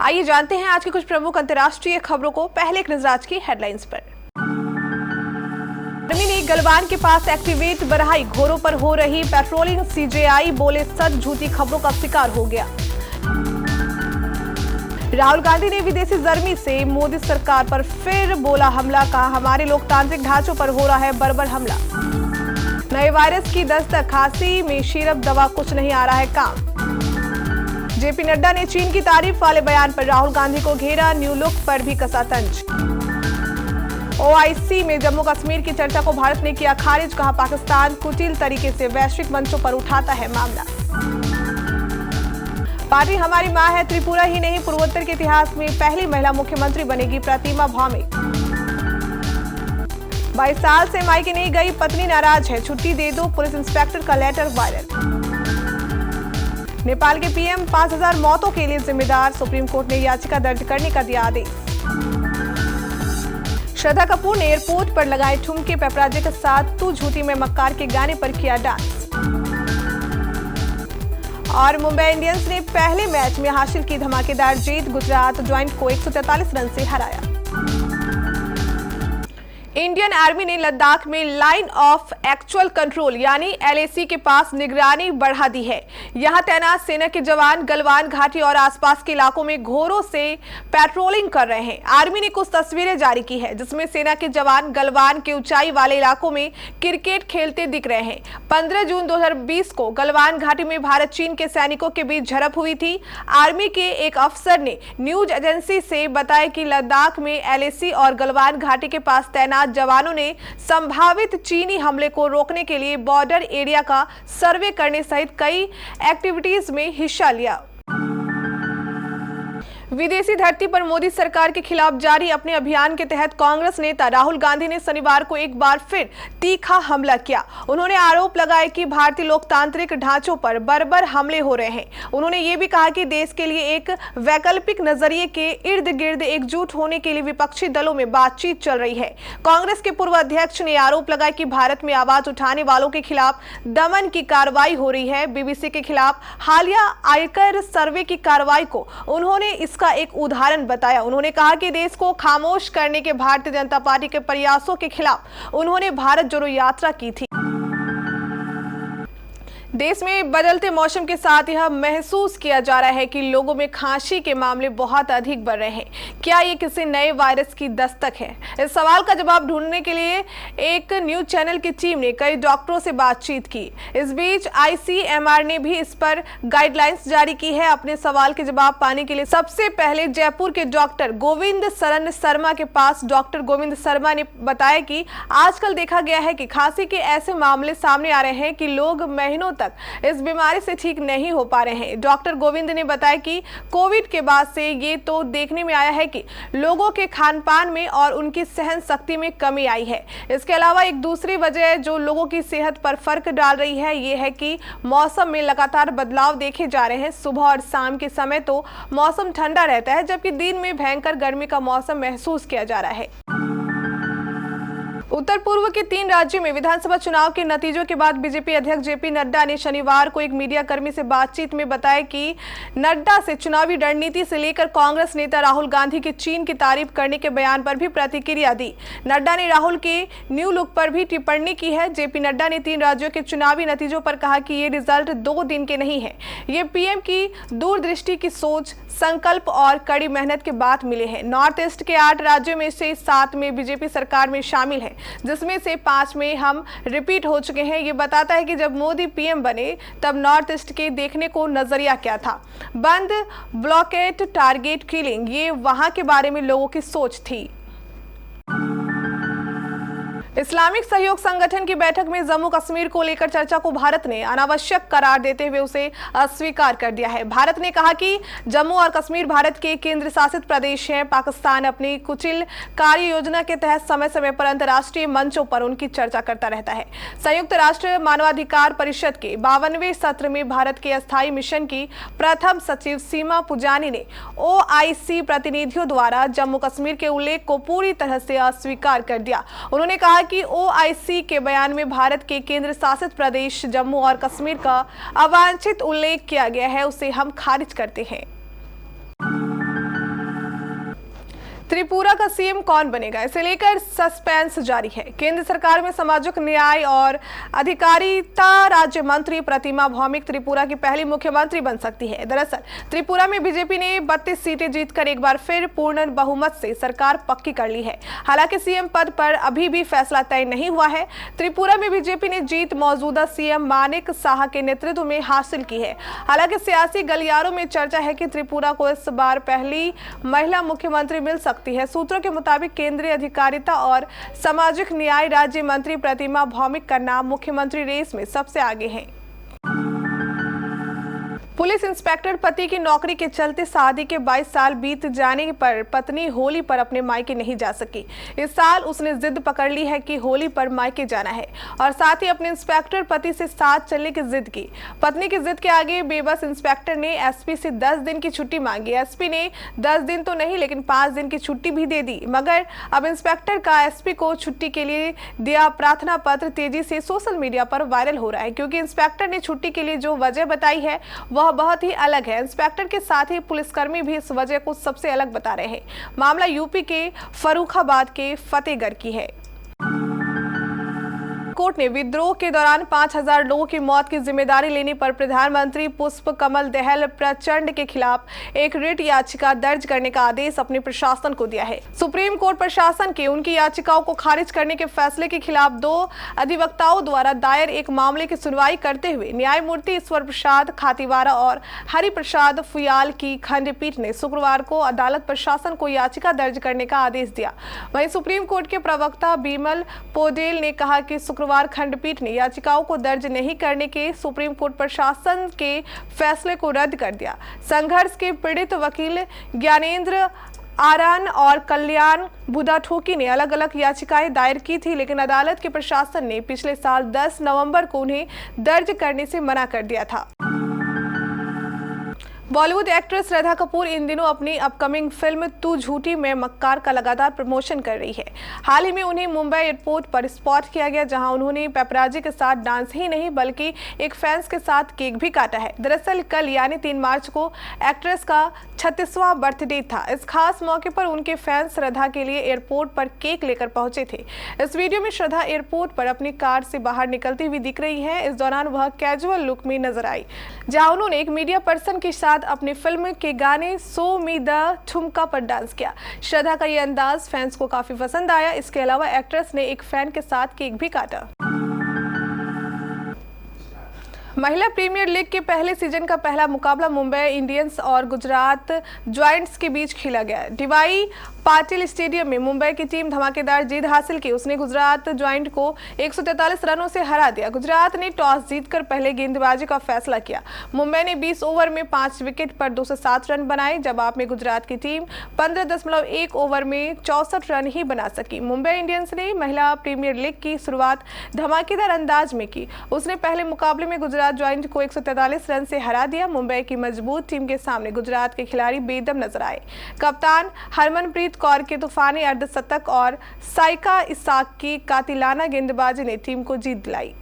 आइए जानते हैं आज की कुछ प्रमुख अंतर्राष्ट्रीय खबरों को। पहले एक नजर आज की हेडलाइंस पर। आर्मी ने गलवान के पास एक्टिवेट बढ़ाई, घोरों पर हो रही पेट्रोलिंग। सीजेआई बोले सच झूठी खबरों का शिकार हो गया। राहुल गांधी ने विदेशी जर्मी से मोदी सरकार पर फिर बोला हमला, कहा हमारे लोकतांत्रिक ढांचों पर हो रहा है बर्बर हमला। नए वायरस की दस्तक, खांसी में सिरप दवा कुछ नहीं आ रहा है काम। जेपी नड्डा ने चीन की तारीफ वाले बयान पर राहुल गांधी को घेरा, न्यू लुक पर भी कसा तंज। ओआईसी में जम्मू कश्मीर की चर्चा को भारत ने किया खारिज, कहा पाकिस्तान कुटिल तरीके से वैश्विक मंचों पर उठाता है मामला। पार्टी हमारी मां है, त्रिपुरा ही नहीं पूर्वोत्तर के इतिहास में पहली महिला मुख्यमंत्री बनेगी प्रतिमा भौमिक। 22 साल से मायके नहीं गई पत्नी नाराज है, छुट्टी दे दो, पुलिस इंस्पेक्टर का लेटर वायरल। नेपाल के पीएम 5000 मौतों के लिए जिम्मेदार, सुप्रीम कोर्ट ने याचिका दर्ज करने का दिया आदेश। श्रद्धा कपूर ने एयरपोर्ट पर लगाए ठुमके, पेपराजे के साथ तू झूठी में मक्कार के गाने पर किया डांस। और मुंबई इंडियंस ने पहले मैच में हासिल की धमाकेदार जीत, गुजरात जॉइंट को 143 रन से हराया। इंडियन आर्मी ने लद्दाख में लाइन ऑफ एक्चुअल कंट्रोल यानी एलएसी के पास निगरानी बढ़ा दी है। यहां तैनात सेना के जवान गलवान घाटी और आसपास के इलाकों में घोरों से पेट्रोलिंग कर रहे हैं। आर्मी ने कुछ तस्वीरें जारी की है जिसमें सेना के जवान गलवान के ऊंचाई वाले इलाकों में क्रिकेट खेलते दिख रहे हैं। 15 जून 2020 को गलवान घाटी में भारत चीन के सैनिकों के बीच झड़प हुई थी। आर्मी के एक अफसर ने न्यूज एजेंसी से बताया कि लद्दाख में एलएसी और गलवान घाटी के पास तैनात जवानों ने संभावित चीनी हमले को रोकने के लिए बॉर्डर एरिया का सर्वे करने सहित कई एक्टिविटीज में हिस्सा लिया। विदेशी धरती पर मोदी सरकार के खिलाफ जारी अपने अभियान के तहत कांग्रेस नेता राहुल गांधी ने शनिवार को एक बार फिर तीखा हमला किया। उन्होंने आरोप लगाया कि भारतीय लोकतांत्रिक ढांचों पर बर्बर हमले हो रहे हैं। उन्होंने ये भी कहा कि देश के लिए एक वैकल्पिक नजरिए के इर्द गिर्द एकजुट होने के लिए विपक्षी दलों में बातचीत चल रही है। कांग्रेस के पूर्व अध्यक्ष ने आरोप लगाया कि भारत में आवाज उठाने वालों के खिलाफ दमन की कार्रवाई हो रही है। बीबीसी के खिलाफ हालिया आयकर सर्वे की कार्रवाई को उन्होंने का एक उदाहरण बताया। उन्होंने कहा कि देश को खामोश करने के भारतीय जनता पार्टी के प्रयासों के खिलाफ उन्होंने भारत जोड़ो यात्रा की थी। देश में बदलते मौसम के साथ यह महसूस किया जा रहा है कि लोगों में खांसी के मामले बहुत अधिक बढ़ रहे हैं। क्या ये किसी नए वायरस की दस्तक है? इस सवाल का जवाब ढूंढने के लिए एक न्यूज चैनल की टीम ने कई डॉक्टरों से बातचीत की। इस बीच आईसीएमआर ने भी इस पर गाइडलाइंस जारी की है। अपने सवाल के जवाब पाने के लिए सबसे पहले जयपुर के डॉक्टर गोविंद शरण शर्मा के पास डॉक्टर गोविंद शर्मा ने बताया कि आजकल देखा गया है कि खांसी के ऐसे मामले सामने आ रहे हैं कि लोग महीनों तक इस बीमारी से ठीक नहीं हो पा रहे हैं। डॉक्टर गोविंद ने बताया कि कोविड के बाद से ये तो देखने में आया है कि लोगों के खान पान में और उनकी सहन शक्ति में कमी आई है। इसके अलावा एक दूसरी वजह जो लोगों की सेहत पर फर्क डाल रही है ये है कि मौसम में लगातार बदलाव देखे जा रहे हैं। सुबह और शाम के समय तो मौसम ठंडा रहता है जबकि दिन में भयंकर गर्मी का मौसम महसूस किया जा रहा है। उत्तर पूर्व के 3 राज्यों में विधानसभा चुनाव के नतीजों के बाद बीजेपी अध्यक्ष जेपी नड्डा ने शनिवार को एक मीडिया कर्मी से बातचीत में बताया कि नड्डा से चुनावी रणनीति से लेकर कांग्रेस नेता राहुल गांधी के चीन की तारीफ करने के बयान पर भी प्रतिक्रिया दी। नड्डा ने राहुल के न्यू लुक पर भी टिप्पणी की है। जेपी नड्डा ने 3 राज्यों के चुनावी नतीजों पर कहा कि ये रिजल्ट 2 दिन के नहीं है, ये पीएम की दूरदृष्टि की सोच, संकल्प और कड़ी मेहनत के बाद मिले हैं। नॉर्थ ईस्ट के 8 राज्यों में से 7 में बीजेपी सरकार में शामिल है, जिसमें से 5 में हम रिपीट हो चुके हैं। ये बताता है कि जब मोदी पीएम बने तब नॉर्थ ईस्ट के देखने को नजरिया क्या था। बंद, ब्लॉकेट, टारगेट किलिंग, ये वहां के बारे में लोगों की सोच थी। इस्लामिक सहयोग संगठन की बैठक में जम्मू कश्मीर को लेकर चर्चा को भारत ने अनावश्यक करार देते हुए उसे अस्वीकार कर दिया है। भारत ने कहा कि जम्मू और कश्मीर भारत के केंद्र शासित प्रदेश हैं। पाकिस्तान अपनी कुचिल कार्य योजना के तहत समय समय पर अंतर्राष्ट्रीय मंचों पर उनकी चर्चा करता रहता है। संयुक्त राष्ट्र मानवाधिकार परिषद के 52वें सत्र में भारत के अस्थायी मिशन की प्रथम सचिव सीमा पुजानी ने ओआईसी प्रतिनिधियों द्वारा जम्मू कश्मीर के उल्लेख को पूरी तरह से अस्वीकार कर दिया। उन्होंने कहा कि ओआईसी के बयान में भारत के केंद्र शासित प्रदेश जम्मू और कश्मीर का अवांछित उल्लेख किया गया है, उसे हम खारिज करते हैं। त्रिपुरा का सीएम कौन बनेगा, इसे लेकर सस्पेंस जारी है। केंद्र सरकार में सामाजिक न्याय और अधिकारिता राज्य मंत्री प्रतिमा भौमिक त्रिपुरा की पहली मुख्यमंत्री बन सकती है। दरअसल त्रिपुरा में बीजेपी ने 32 सीटें जीतकर एक बार फिर पूर्ण बहुमत से सरकार पक्की कर ली है। हालांकि सीएम पद पर अभी भी फैसला तय नहीं हुआ है। त्रिपुरा में बीजेपी ने जीत मौजूदा सीएम मानिक साहा के नेतृत्व में हासिल की है। हालांकि सियासी गलियारों में चर्चा है कि त्रिपुरा को इस बार पहली महिला मुख्यमंत्री मिल सकती है। सूत्रों के मुताबिक केंद्रीय अधिकारिता और सामाजिक न्याय राज्य मंत्री प्रतिमा भौमिक का नाम मुख्यमंत्री रेस में सबसे आगे है। पुलिस इंस्पेक्टर पति की नौकरी के चलते शादी के 22 साल बीत जाने पर पत्नी होली पर अपने मायके नहीं जा सकी। इस साल उसने जिद पकड़ ली है कि होली पर मायके जाना है और साथ ही अपने इंस्पेक्टर पति से साथ चलने की जिद की। पत्नी की जिद के आगे बेबस इंस्पेक्टर ने एसपी से 10 दिन की छुट्टी मांगी। एसपी ने 10 दिन तो नहीं लेकिन 5 दिन की छुट्टी भी दे दी, मगर अब इंस्पेक्टर का एसपी को छुट्टी के लिए दिया प्रार्थना पत्र तेजी से सोशल मीडिया पर वायरल हो रहा है, क्योंकि इंस्पेक्टर ने छुट्टी के लिए जो वजह बताई है वह बहुत ही अलग है। इंस्पेक्टर के साथ ही पुलिसकर्मी भी इस वजह को सबसे अलग बता रहे हैं। मामला यूपी के फर्रुखाबाद के फतेहगढ़ की है। कोर्ट ने विद्रोह के दौरान 5000 लोगों की मौत की जिम्मेदारी लेने पर प्रधानमंत्री पुष्प कमल दहल प्रचंड के खिलाफ एक रिट याचिका दर्ज करने का आदेश अपने प्रशासन को दिया है। सुप्रीम कोर्ट प्रशासन के उनकी याचिकाओं को खारिज करने के फैसले के खिलाफ 2 अधिवक्ताओं द्वारा दायर एक मामले की सुनवाई करते हुए न्यायमूर्ति ईश्वर प्रसाद खातीवारा और हरि प्रसाद फुयाल की खंडपीठ ने शुक्रवार को अदालत प्रशासन को याचिका दर्ज करने का आदेश दिया। वहीं सुप्रीम कोर्ट के प्रवक्ता बिमल पोडेल ने कहा कि शुक्रवार खंडपीठ ने याचिकाओं को दर्ज नहीं करने के सुप्रीम कोर्ट प्रशासन के फैसले को रद्द कर दिया। संघर्ष के पीड़ित वकील ज्ञानेंद्र आरान और कल्याण बुदाठोकी ने अलग अलग याचिकाएं दायर की थी, लेकिन अदालत के प्रशासन ने पिछले साल 10 नवंबर को उन्हें दर्ज करने से मना कर दिया था। बॉलीवुड एक्ट्रेस श्रद्धा कपूर इन दिनों अपनी अपकमिंग फिल्म तू झूठी में मक्कार का लगातार प्रमोशन कर रही है। हाल ही में उन्हें मुंबई एयरपोर्ट पर स्पॉट किया गया, जहां उन्होंने पेपराजी के साथ डांस ही नहीं बल्कि एक फैंस के साथ केक भी काटा है। दरअसल कल यानी 3 मार्च को एक्ट्रेस का 36वां बर्थडे था। इस खास मौके पर उनके फैंस श्रद्धा के लिए एयरपोर्ट पर केक लेकर पहुंचे थे। इस वीडियो में श्रद्धा एयरपोर्ट पर अपनी कार से बाहर निकलती हुई दिख रही है। इस दौरान वह कैजुअल लुक में नजर आई, जहां उन्होंने एक मीडिया पर्सन के साथ अपनी फिल्म के गाने सो मी द ठुमका पर डांस किया। श्रद्धा का ये अंदाज फैंस को काफी पसंद आया। इसके अलावा एक्ट्रेस ने एक फैन के साथ केक भी काटा। महिला प्रीमियर लीग के पहले सीजन का पहला मुकाबला मुंबई इंडियंस और गुजरात जॉइंट्स के बीच खेला गया। डीवाई पाटिल स्टेडियम में मुंबई की टीम धमाकेदार जीत हासिल की। उसने गुजरात जॉइंट को 143 रनों से हरा दिया। गुजरात ने टॉस जीतकर पहले गेंदबाजी का फैसला किया। मुंबई ने 20 ओवर में 5 विकेट पर 207 रन बनाए। जवाब में गुजरात की टीम 15.1 ओवर में 64 रन ही बना सकी। मुंबई इंडियंस ने महिला प्रीमियर लीग की शुरुआत धमाकेदार अंदाज में की। उसने पहले मुकाबले में गुजरात जॉइंट को 143 रन से हरा दिया। मुंबई की मजबूत टीम के सामने गुजरात के खिलाड़ी बेदम नजर आए। कप्तान हरमनप्रीत कौर के तूफानी अर्धशतक और साइका इसाक की कातिलाना गेंदबाजी ने टीम को जीत दिलाई।